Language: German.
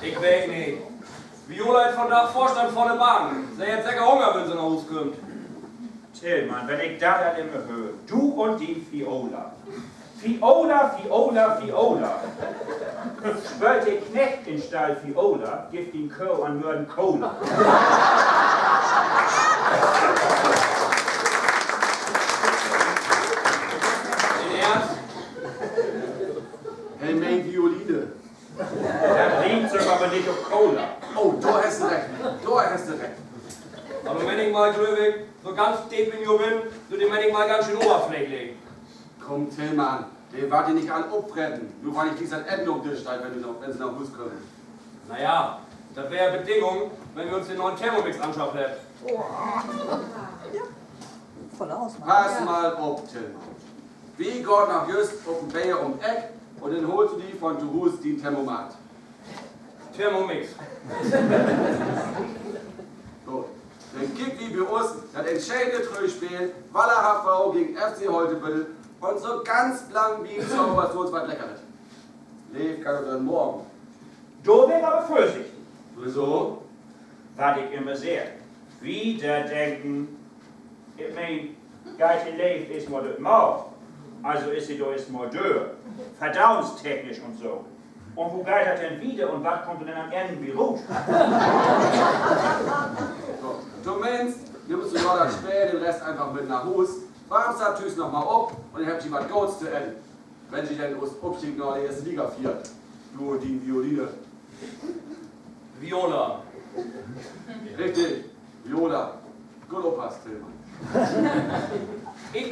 Ich weiß nicht. Viola hat von da Vorstand vor der Bahn. Sie hat säcker Hunger, wenn sie nach Hause kommt. Tillmann, wenn ich das dann immer höre, du und die Viola. Viola, Viola, Viola. Schwört der Knecht in Stall Viola, gibt den Kö an Mörden Cola. In Ernst? Hey, mein Violine. Das riecht sich aber nicht auf Cola. Oh, da hast du recht. Da hast du recht. Aber wenn ich mal Glöwig so ganz deep in you bin, so den wenn ich mal ganz schön oberflächlich. Komm, Tillmann, den wart ihr nicht an aufrennen. Nur weil ich dies an Endung durchsteige, wenn sie nach Hus kommen. Naja, das wäre Bedingung, wenn wir uns den neuen Thermomix anschaffen hätten. Volle Auswahl. Pass mal auf, Tillmann. Wie geht nach just auf den Bayer um Eck und dann holst du die von zu Hus den Thermomat. Thermomix. Gut. Dann gibt wie bei uns das entscheidende Tröspiel Waller HV gegen FC Holtebüttel und so ganz blank wie im Zauber so was Leckeres. Lev kann doch dann morgen. Du wär aber vorsichtig. Wieso? Was ich immer sehe. Wieder denken, ich mein, Geite lebt ist mal das Maul. Also ist sie doch erstmal dürr. Verdauungstechnisch und so. Und wo geht das denn wieder und was kommt denn am Ende wie Rot? So. Du meinst, nimmst du noch das Späh, den Rest einfach mit nach Hus, warmst das Tüß noch mal ab und dann habt ihr was Gutes zu essen. Wenn sie denn aus Abstieg noch die erste Liga fährt. Du und die Violine. Viola. Richtig, Viola. Gut aufpasst, Tillmann. Ich